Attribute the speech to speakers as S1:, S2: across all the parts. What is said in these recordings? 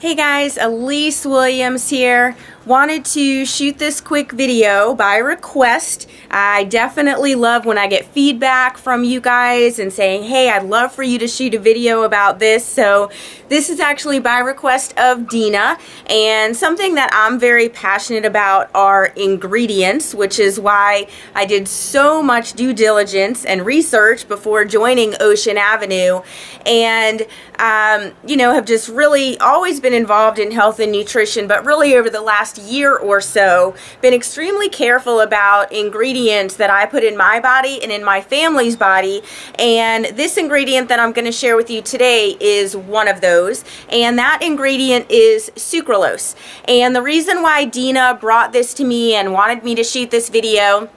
S1: Hey guys, Elise Williams here. Wanted to shoot this quick video by request. I definitely love when I get feedback from you guys and saying, hey, I'd love for you to shoot a video about this. So this is actually by request of Dina, and something that I'm very passionate about are ingredients, which is why I did so much due diligence and research before joining Ocean Avenue, and have just really always been involved in health and nutrition, but really over the last year or so been extremely careful about ingredients that I put in my body and in my family's body. And this ingredient that I'm going to share with you today is one of those, and that ingredient is sucralose. And the reason why Dina brought this to me and wanted me to shoot this video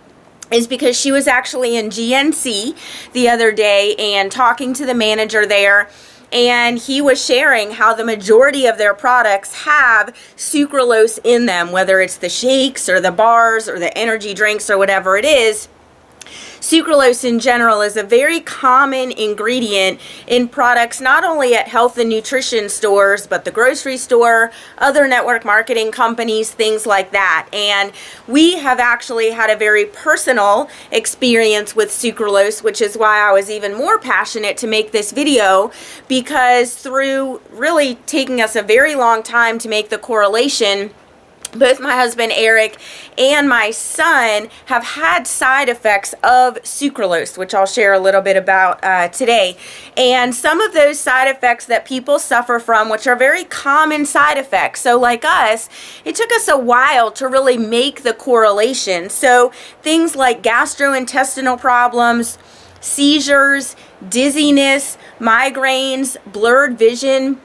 S1: is because she was actually in GNC the other day and talking to the manager there, and he was sharing how the majority of their products have sucralose in them, whether it's the shakes or the bars or the energy drinks or whatever it is. Sucralose in general is a very common ingredient in products not only at health and nutrition stores, but the grocery store, other network marketing companies, things like that. And we have actually had a very personal experience with sucralose, which is why I was even more passionate to make this video, because through really taking us a very long time to make the correlation, both my husband Eric and my son have had side effects of sucralose, which I'll share a little bit about today. And some of those side effects that people suffer from, which are very common side effects. So like us, it took us a while to really make the correlation. So things like gastrointestinal problems, seizures, dizziness, migraines, blurred vision,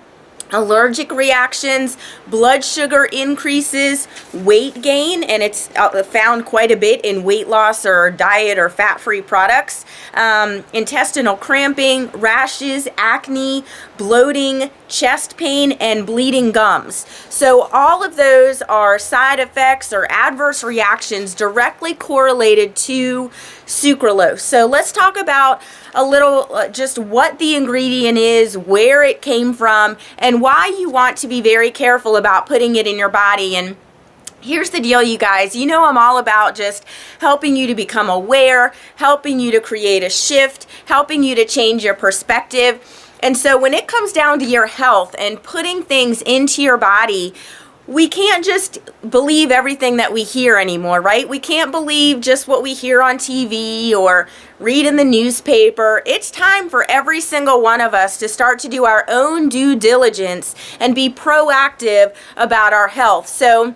S1: allergic reactions, blood sugar increases, weight gain, and it's found quite a bit in weight loss or diet or fat-free products, intestinal cramping, rashes, acne, bloating, chest pain, and bleeding gums. So all of those are side effects or adverse reactions directly correlated to sucralose. So let's talk about a little just what the ingredient is, where it came from, and why you want to be very careful about putting it in your body. And here's the deal, you guys. You know I'm all about just helping you to become aware, helping you to create a shift, helping you to change your perspective. And so when it comes down to your health and putting things into your body, we can't just believe everything that we hear anymore, right? We can't believe just what we hear on TV or read in the newspaper. It's time for every single one of us to start to do our own due diligence and be proactive about our health. So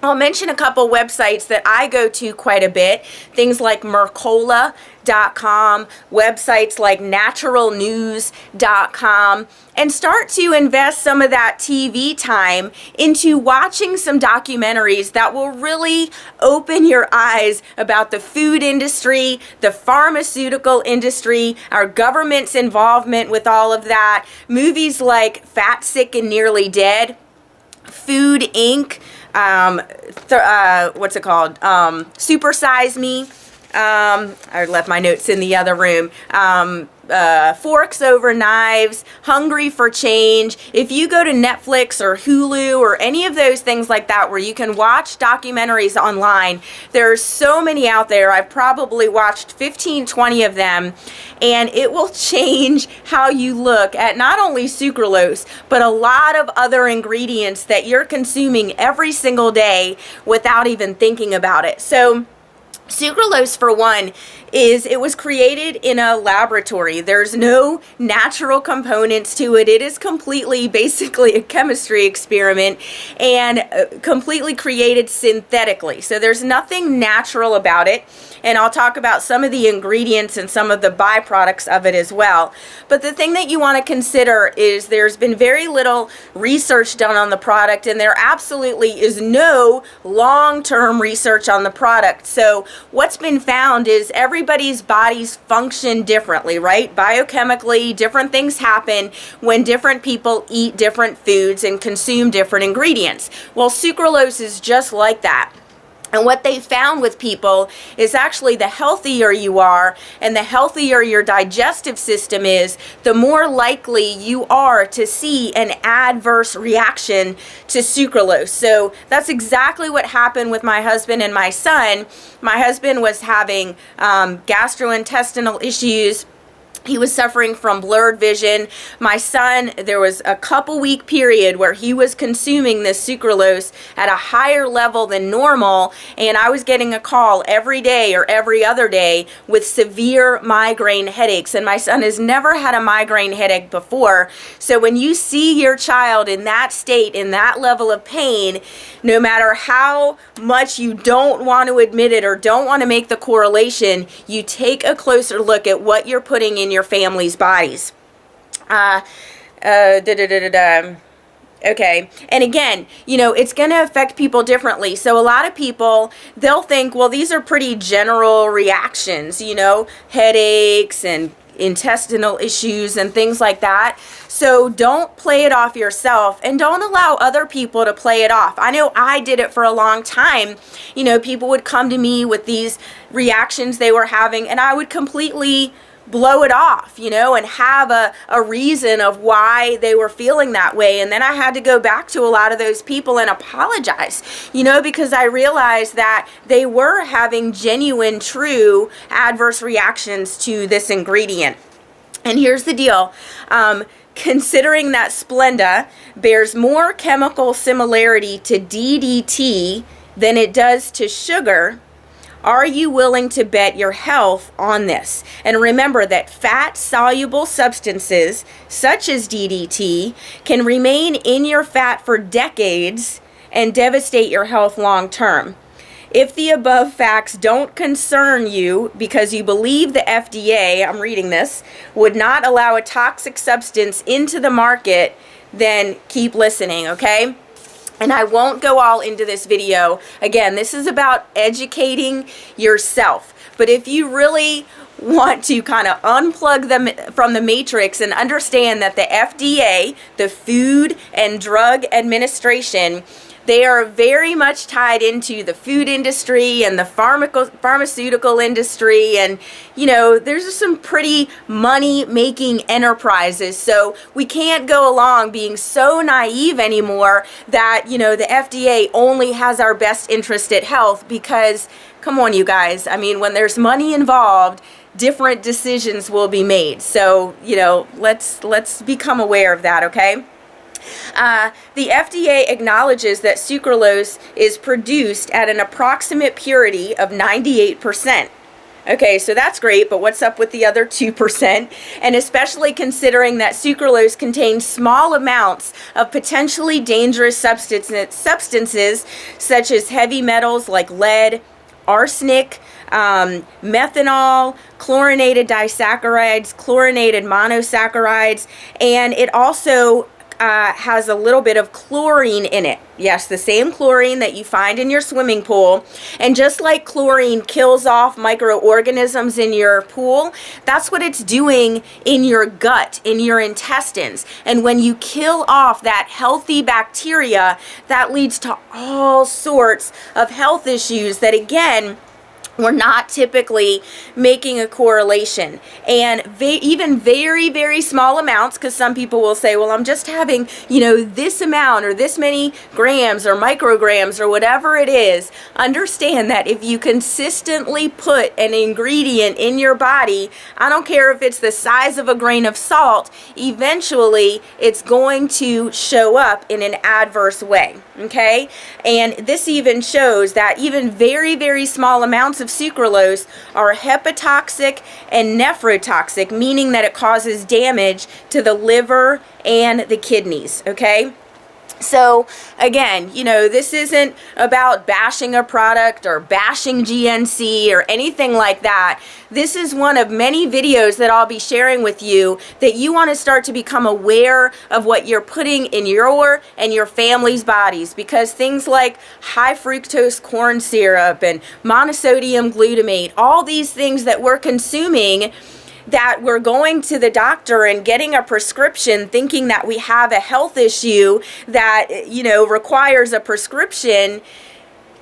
S1: I'll mention a couple websites that I go to quite a bit, things like Mercola.com, websites like naturalnews.com, and start to invest some of that TV time into watching some documentaries that will really open your eyes about the food industry, the pharmaceutical industry, our government's involvement with all of that. Movies like Fat, Sick, and Nearly Dead, Food Inc., what's it called? Super Size Me. I left my notes in the other room. Forks Over Knives, Hungry for Change. If you go to Netflix or Hulu or any of those things like that where you can watch documentaries online, there are so many out there. I've probably watched 15, 20 of them, and it will change how you look at not only sucralose, but a lot of other ingredients that you're consuming every single day without even thinking about it. So sucralose, for one, it was created in a laboratory. There's no natural components to it. It is completely, basically, a chemistry experiment and completely created synthetically. So there's nothing natural about it. And I'll talk about some of the ingredients and some of the byproducts of it as well. But the thing that you want to consider is there's been very little research done on the product, and there absolutely is no long-term research on the product. So what's been found is everybody's bodies function differently, right? Biochemically, different things happen when different people eat different foods and consume different ingredients. Well, sucralose is just like that. And what they found with people is actually the healthier you are and the healthier your digestive system is, the more likely you are to see an adverse reaction to sucralose. So that's exactly what happened with my husband and my son. My husband was having gastrointestinal issues. He was suffering from blurred vision. My son, there was a couple week period where he was consuming this sucralose at a higher level than normal, and I was getting a call every day or every other day with severe migraine headaches. And my son has never had a migraine headache before. So when you see your child in that state, in that level of pain, no matter how much you don't want to admit it or don't want to make the correlation, you take a closer look at what you're putting in your family's bodies. Okay, and again, you know, it's going to affect people differently. So a lot of people, they'll think, well, these are pretty general reactions, you know, headaches and intestinal issues and things like that. So don't play it off yourself, and don't allow other people to play it off. I know I did it for a long time. You know, people would come to me with these reactions they were having, and I would completely blow it off, you know, and have a reason of why they were feeling that way. And then I had to go back to a lot of those people and apologize, you know, because I realized that they were having genuine, true adverse reactions to this ingredient. And here's the deal. Considering that Splenda bears more chemical similarity to DDT than it does to sugar, are you willing to bet your health on this? And remember that fat-soluble substances, such as DDT, can remain in your fat for decades and devastate your health long term. If the above facts don't concern you because you believe the FDA, I'm reading this, would not allow a toxic substance into the market, then keep listening, okay? And I won't go all into this video. Again, this is about educating yourself. But if you really want to kind of unplug them from the matrix and understand that the FDA, the Food and Drug Administration, they are very much tied into the food industry and the pharmaceutical industry, and you know, there's some pretty money-making enterprises. So we can't go along being so naive anymore that, you know, the FDA only has our best interest at health, because come on, you guys, I mean, when there's money involved, different decisions will be made. So, you know, let's become aware of that, okay? The FDA acknowledges that sucralose is produced at an approximate purity of 98%. Okay, so that's great, but what's up with the other 2%? And especially considering that sucralose contains small amounts of potentially dangerous substances such as heavy metals like lead, arsenic, methanol, chlorinated disaccharides, chlorinated monosaccharides, and it also has a little bit of chlorine in it. Yes, the same chlorine that you find in your swimming pool. And just like chlorine kills off microorganisms in your pool, that's what it's doing in your gut, in your intestines. And when you kill off that healthy bacteria, that leads to all sorts of health issues that, again, we're not typically making a correlation. And even very, very small amounts, because some people will say, well, I'm just having, you know, this amount or this many grams or micrograms or whatever it is. Understand that if you consistently put an ingredient in your body, I don't care if it's the size of a grain of salt, eventually it's going to show up in an adverse way, okay? And this even shows that even very, very small amounts of sucralose are hepatotoxic and nephrotoxic, meaning that it causes damage to the liver and the kidneys, okay? So again, you know, this isn't about bashing a product or bashing GNC or anything like that. This is one of many videos that I'll be sharing with you that you want to start to become aware of what you're putting in your and your family's bodies, because things like high fructose corn syrup and monosodium glutamate, all these things that we're consuming, that we're going to the doctor and getting a prescription thinking that we have a health issue that, you know, requires a prescription,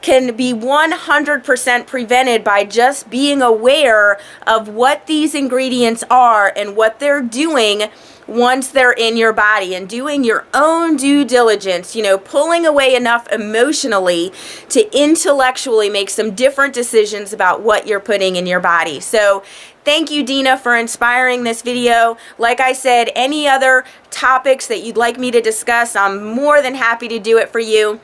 S1: can be 100% prevented by just being aware of what these ingredients are and what they're doing once they're in your body, and doing your own due diligence, you know, pulling away enough emotionally to intellectually make some different decisions about what you're putting in your body. So thank you, Dina, for inspiring this video. Like I said, any other topics that you'd like me to discuss, I'm more than happy to do it for you.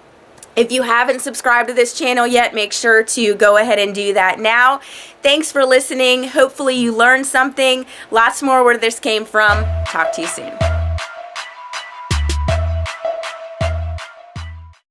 S1: If you haven't subscribed to this channel yet, make sure to go ahead and do that now. Thanks for listening. Hopefully you learned something. Lots more where this came from. Talk to you soon.